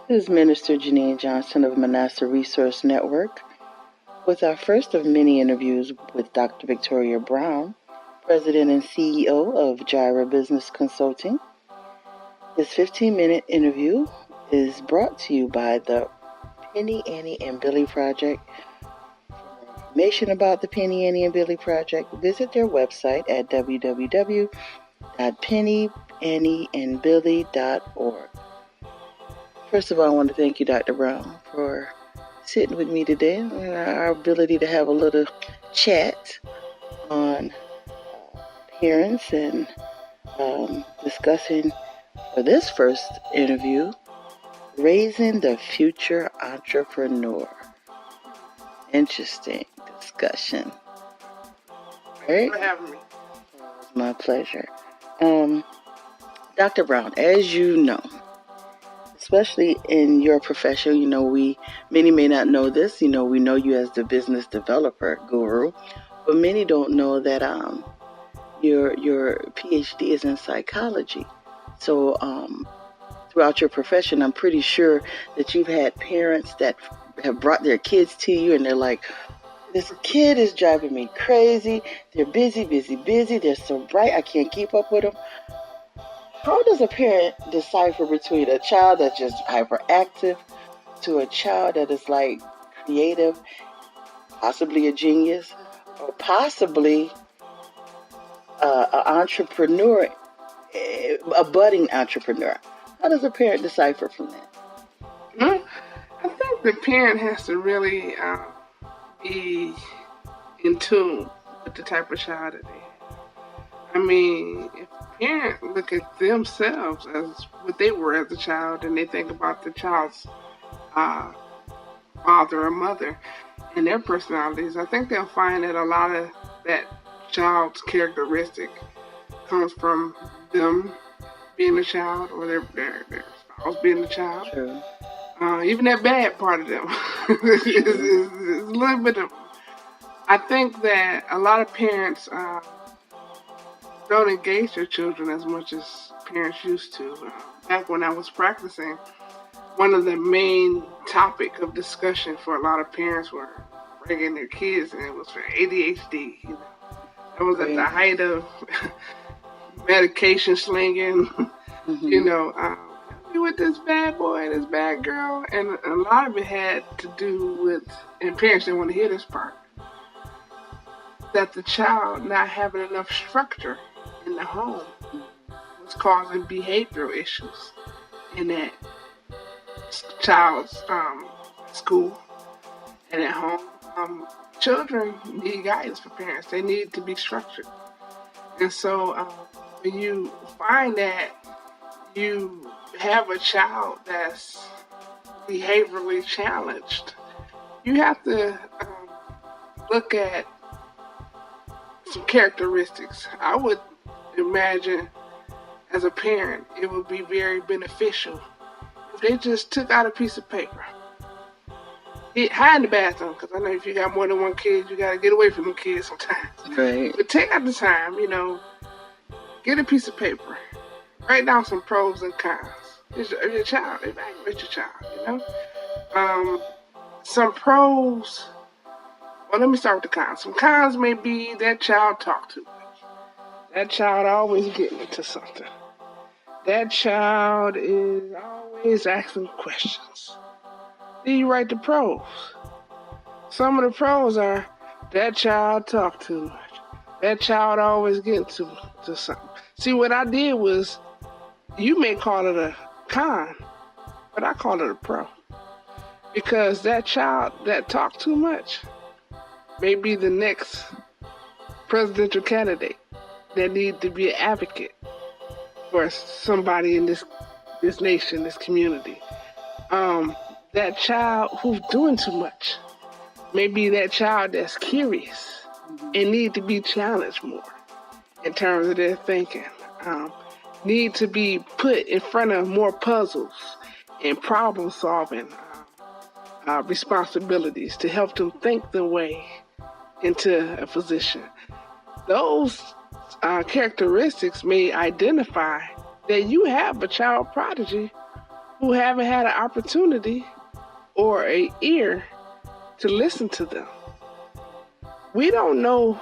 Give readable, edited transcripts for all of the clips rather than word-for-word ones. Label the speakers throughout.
Speaker 1: This is Minister Janine Johnson of Manasseh Resource Network with our first of many interviews with Dr. Victoria Brown, President and CEO of Gyra Business Consulting. This 15-minute interview is brought to you by the Penny, Annie, and Billy Project. For more information about the Penny, Annie, and Billy Project, visit their website at www.pennyannieandbilly.org. First of all, I want to thank you, Dr. Brown, for sitting with me today and our ability to have a little chat on parents and discussing for this first interview, raising the future entrepreneur. Interesting discussion.
Speaker 2: Thanks for having me.
Speaker 1: It's my pleasure. Dr. Brown, as you know, especially in your profession, many may not know this. We know you as the business developer guru, but many don't know that your PhD is in psychology. So throughout your profession, I'm pretty sure that you've had parents that have brought their kids to you and they're like, this kid is driving me crazy. They're busy. They're so bright. I can't keep up with them. How does a parent decipher between a child that's just hyperactive to a child that is like creative, possibly a genius, or possibly an entrepreneur, a budding entrepreneur? How does a parent decipher from that?
Speaker 2: I think the parent has to really be in tune with the type of child that they have. I mean, if a parent look at themselves as what they were as a child and they think about the child's father or mother and their personalities, I think they'll find that a lot of that child's characteristic comes from them being a child or their spouse being a child.
Speaker 1: True.
Speaker 2: Even that bad part of them is a little bit of. I think that a lot of parents don't engage their children as much as parents used to. Back when I was practicing, one of the main topic of discussion for a lot of parents were bringing their kids, and it was for ADHD. That was at the height of medication slinging. With this bad boy and this bad girl, and a lot of it had to do with, and parents didn't want to hear this part, that the child not having enough structure in the home was causing behavioral issues in that child's school and at home. Children need guidance from parents. They need to be structured. And so when you find that you have a child that's behaviorally challenged, you have to look at some characteristics. I would imagine as a parent it would be very beneficial if they just took out a piece of paper, hide in the bathroom, because I know if you got more than one kid, you got to get away from them kids sometimes.
Speaker 1: Right.
Speaker 2: But take out the time, get a piece of paper, write down some pros and cons. It's your child, evaluate your child, Some pros, well, let me start with the cons. Some cons may be that child talk too much. That child always getting into something. That child is always asking questions. Then you write the pros. Some of the pros are that child talk too much. That child always getting to something. See, what I did was, you may call it a con, but I call it a pro. Because that child that talk too much may be the next presidential candidate that need to be an advocate for somebody in this nation, this community. That child who's doing too much may be that child that's curious and need to be challenged more in terms of their thinking. Need to be put in front of more puzzles and problem solving responsibilities to help them think their way into a position. Those characteristics may identify that you have a child prodigy who haven't had an opportunity or an ear to listen to them. We don't know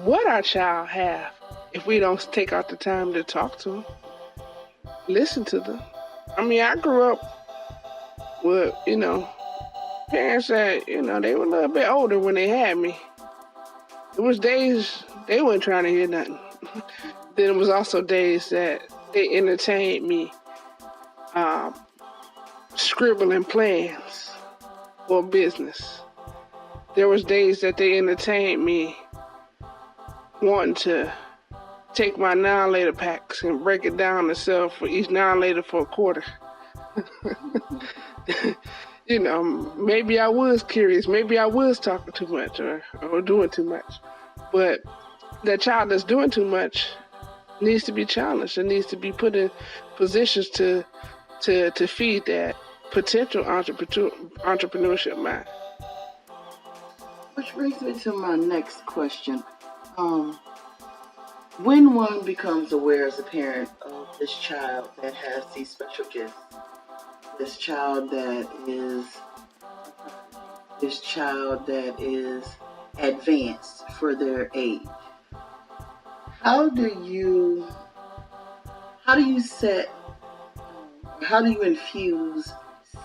Speaker 2: what our child have if we don't take out the time to talk to them, listen to them. I mean, I grew up with, parents that, they were a little bit older when they had me. There was days they weren't trying to hear nothing. Then it was also days that they entertained me scribbling plans for business. There was days that they entertained me wanting to take my 9-liter packs and break it down and sell for each 9-liter for $0.25. Maybe I was curious. Maybe I was talking too much or doing too much. But that child that's doing too much needs to be challenged and needs to be put in positions to feed that potential entrepreneurship mind.
Speaker 1: Which brings me to my next question. When one becomes aware as a parent of this child that has these special gifts, this child that is advanced for their age, how do you infuse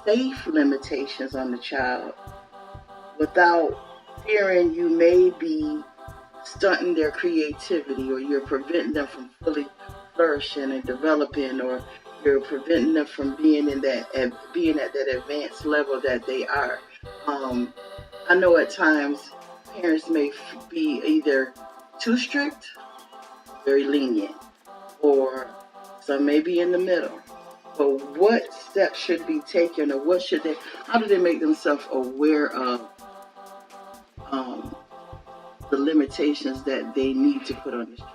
Speaker 1: safe limitations on the child without fearing you may be stunting their creativity, or you're preventing them from fully flourishing and developing, or you're preventing them from being at that advanced level that they are? I know at times parents may be either too strict, very lenient, or some may be in the middle. But what steps should be taken, or how do they make themselves aware of the limitations that they need to put on this child?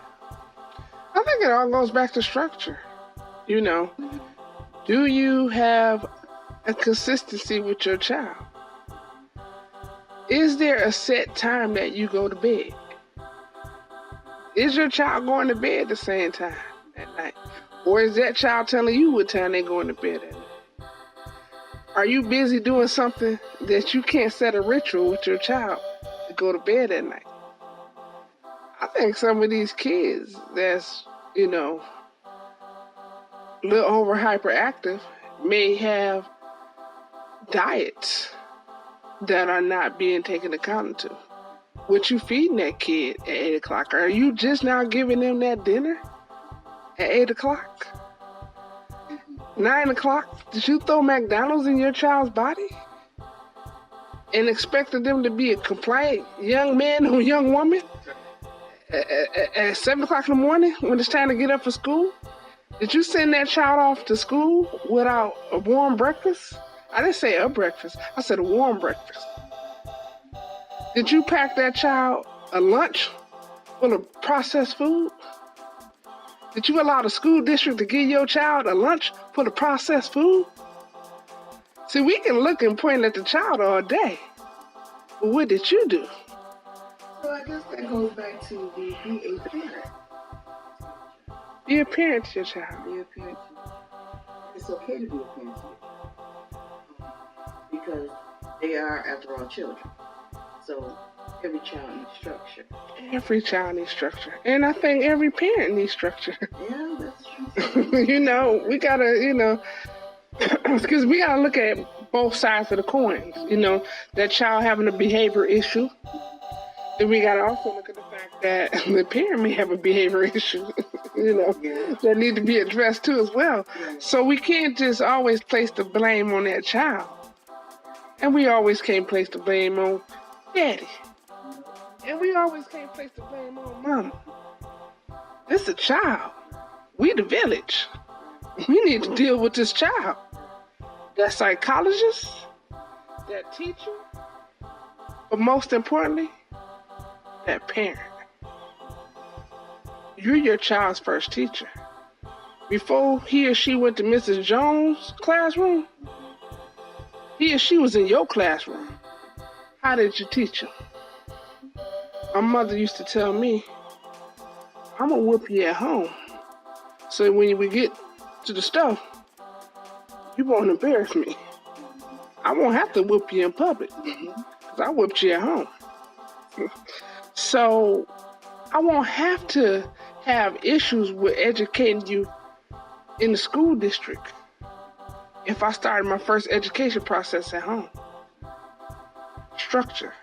Speaker 2: I think it all goes back to structure. Do you have a consistency with your child? Is there a set time that you go to bed? Is your child going to bed the same time at night? Or is that child telling you what time they're going to bed at night? Are you busy doing something that you can't set a ritual with your child to go to bed at night? I think some of these kids that's, a little over hyperactive may have diets that are not being taken account to. What you feeding that kid at 8 o'clock? Are you just now giving them that dinner at 8 o'clock? 9 o'clock? Did you throw McDonald's in your child's body and expected them to be a compliant young man or young woman at 7 o'clock in the morning when it's time to get up for school? Did you send that child off to school without a warm breakfast? I didn't say a breakfast. I said a warm breakfast. Did you pack that child a lunch full of processed food? Did you allow the school district to give your child a lunch full of processed food? See, we can look and point at the child all day, but what did you do?
Speaker 1: So I guess that goes back to be a parent.
Speaker 2: Be a parent to your child.
Speaker 1: Be a parent. It's okay to be a parent to your child because they are, after all, children. So every child needs structure.
Speaker 2: Every child needs structure. And I think every parent needs structure.
Speaker 1: Yeah, that's true.
Speaker 2: We gotta, because we gotta look at both sides of the coin. That child having a behavior issue. Then we gotta also look at the fact that the parent may have a behavior issue, that need to be addressed too as well. Yeah. So we can't just always place the blame on that child. And we always can't place the blame on daddy. And we always can't place the blame on mama. This is a child. We the village. We need to deal with this child. That psychologist, that teacher, but most importantly, that parent. You're your child's first teacher. Before he or she went to Mrs. Jones' classroom, he or she was in your classroom. How did you teach him? My mother used to tell me, I'm going to whoop you at home. So when we get to the stove, You won't embarrass me. I won't have to whoop you in public because I whooped you at home. So I won't have to have issues with educating you in the school district if I started my first education process at home. Structure.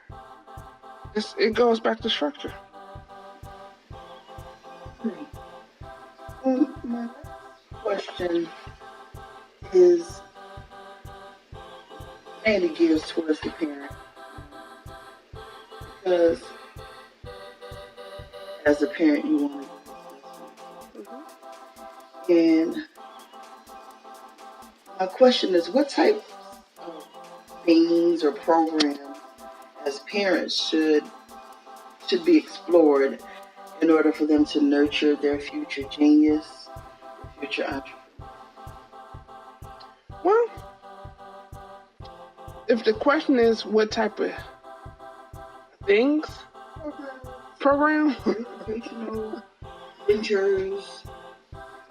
Speaker 2: It goes back to structure.
Speaker 1: My next question is mainly geared towards the parent, because as a parent you want to, and my question is, what type of things or programs as parents should be explored in order for them to nurture their future genius, future entrepreneur?
Speaker 2: Well, if the question is what type of things, program,
Speaker 1: educational ventures,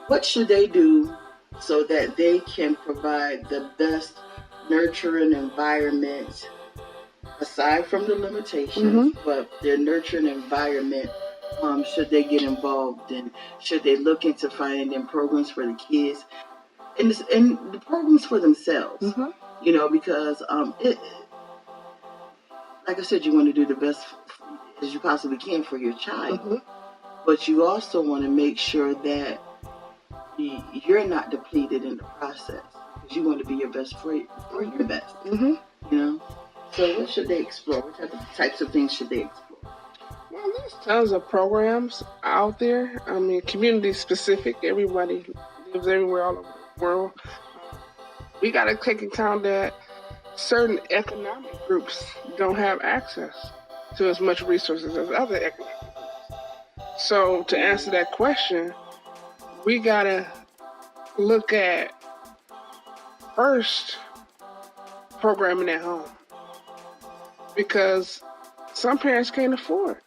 Speaker 1: what should they do so that they can provide the best nurturing environment, aside from the limitations, but their nurturing environment, should they get involved in? Should they look into finding programs for the kids and the programs for themselves? You know, because like I said, you want to do the best as you possibly can for your child, but you also want to make sure that you're not depleted in the process, because you want to be your best for your best. You know, so what should they explore? What types of things should they explore?
Speaker 2: Well, there's tons of programs out there. I mean, community specific. Everybody lives everywhere all over the world. We got to take account that certain economic groups don't have access to as much resources as other economic groups. So to answer that question, we got to look at first programming at home, because some parents can't afford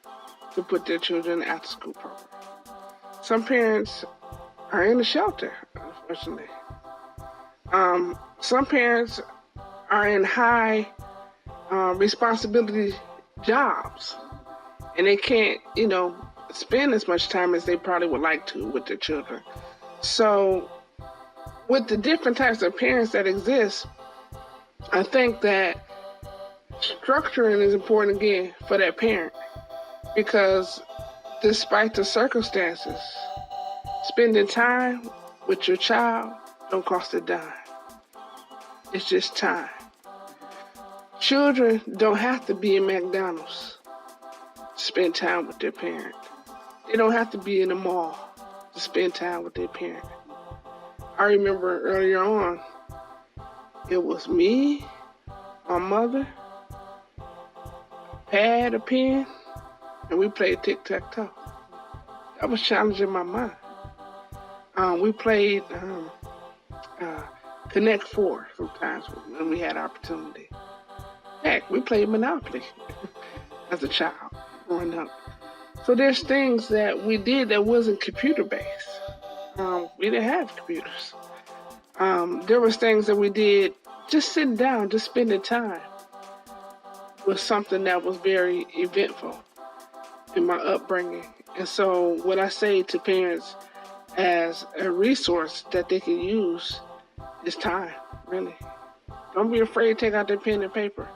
Speaker 2: to put their children in after school program. Some parents are in the shelter, unfortunately. Some parents are in high responsibility jobs, and they can't, spend as much time as they probably would like to with their children. So with the different types of parents that exist, I think that structuring is important again for that parent, because despite the circumstances, spending time with your child don't cost a dime. It's just time. Children don't have to be in McDonald's to spend time with their parent. They don't have to be in the mall to spend time with their parent. I remember earlier on, it was me, my mother, a pad, a pen, and we played tic-tac-toe. That was challenging my mind. We played Connect Four sometimes when we had opportunity. Heck, we played Monopoly as a child growing up. So there's things that we did that wasn't computer-based. We didn't have computers. There was things that we did just sitting down, just spending time, was something that was very eventful in my upbringing. And so what I say to parents as a resource that they can use is time, really. Don't be afraid to take out their pen and paper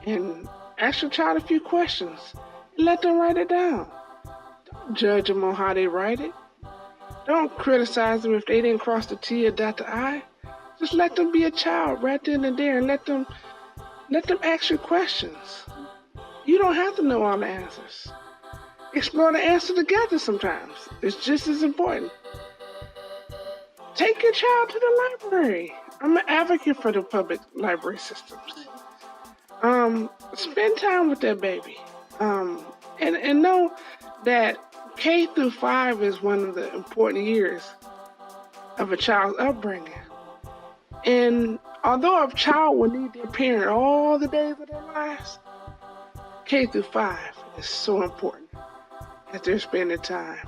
Speaker 2: and ask your child a few questions and let them write it down. Don't judge them on how they write it. Don't criticize them if they didn't cross the T or dot the I. Just let them be a child right then and there, and let them ask you questions. You don't have to know all the answers. Explore the answer together sometimes. It's just as important. Take your child to the library. I'm an advocate for the public library systems. Spend time with that baby. And know that K through 5 is one of the important years of a child's upbringing. And although a child will need their parent all the days of their lives, K through 5 is so important that they're spending time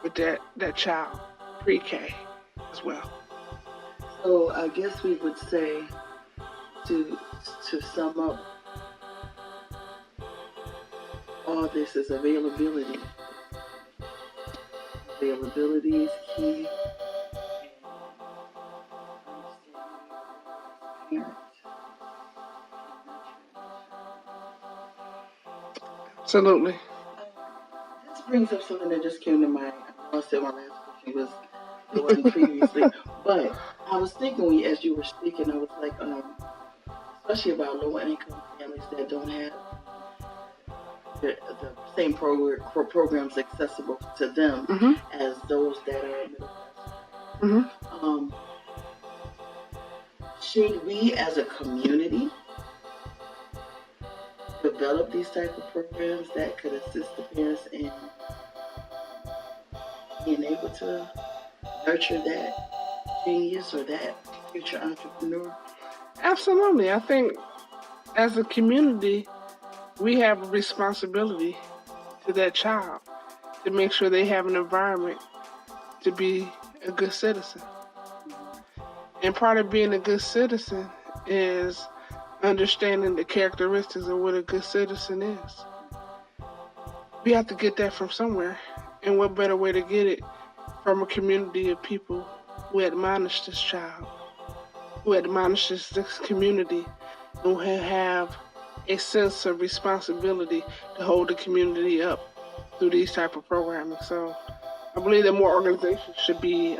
Speaker 2: with that child, pre-K as well.
Speaker 1: So I guess we would say to sum up, all this is availability. Availability is key. And
Speaker 2: Absolutely.
Speaker 1: this brings up something that just came to mind. I said my last question was the one previously, but I was thinking as you were speaking, I was like, especially about lower income families that don't have the same programs accessible to them as those that are middle class. Should we as a community develop these type of programs that could assist the parents in being able to nurture that genius or that future entrepreneur?
Speaker 2: Absolutely. I think as a community, we have a responsibility to that child to make sure they have an environment to be a good citizen. And part of being a good citizen is understanding the characteristics of what a good citizen is. We have to get that from somewhere. And what better way to get it from a community of people who admonish this child, who admonishes this community, who have a sense of responsibility to hold the community up through these type of programming. So I believe that more organizations should be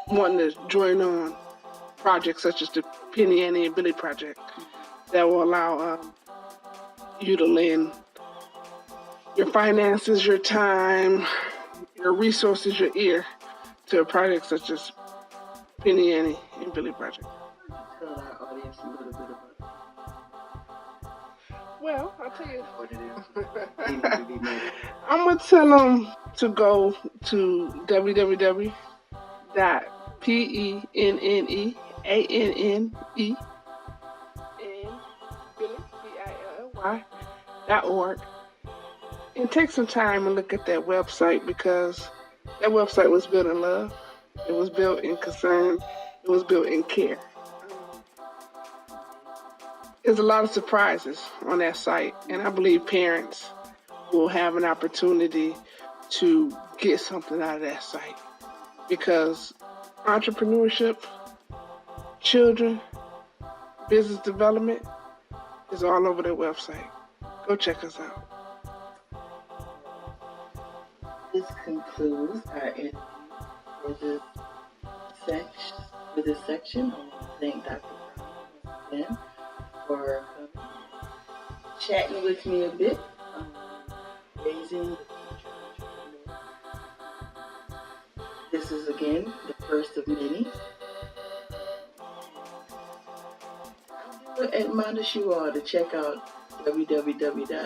Speaker 2: wanting to join on projects such as the Penny Annie and Billy Project that will allow you to lend your finances, your time, your resources, your ear to a project such as Penny Annie and Billy Project.
Speaker 1: Tell our audience a little bit about it.
Speaker 2: Well, I'll tell you
Speaker 1: what it is.
Speaker 2: I'm going to tell them to go to www.PENNEANDBilly.org and take some time and look at that website, because that website was built in love. It was built in concern. It was built in care. There's a lot of surprises on that site, and I believe parents will have an opportunity to get something out of that site, because entrepreneurship, children, business development is all over their website. Go check us out.
Speaker 1: This concludes our interview for this section. I want to thank Dr. Brown again for chatting with me a bit on raising the future entrepreneur. This is again the first of many. I would admonish you all to check out www.PENNEANNEandBilly.com.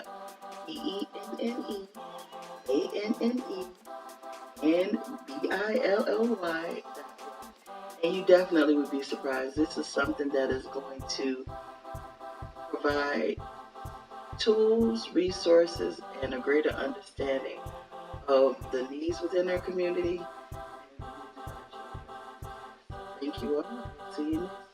Speaker 1: And you definitely would be surprised. This is something that is going to provide tools, resources, and a greater understanding of the needs within our community. Thank you all. See you next time.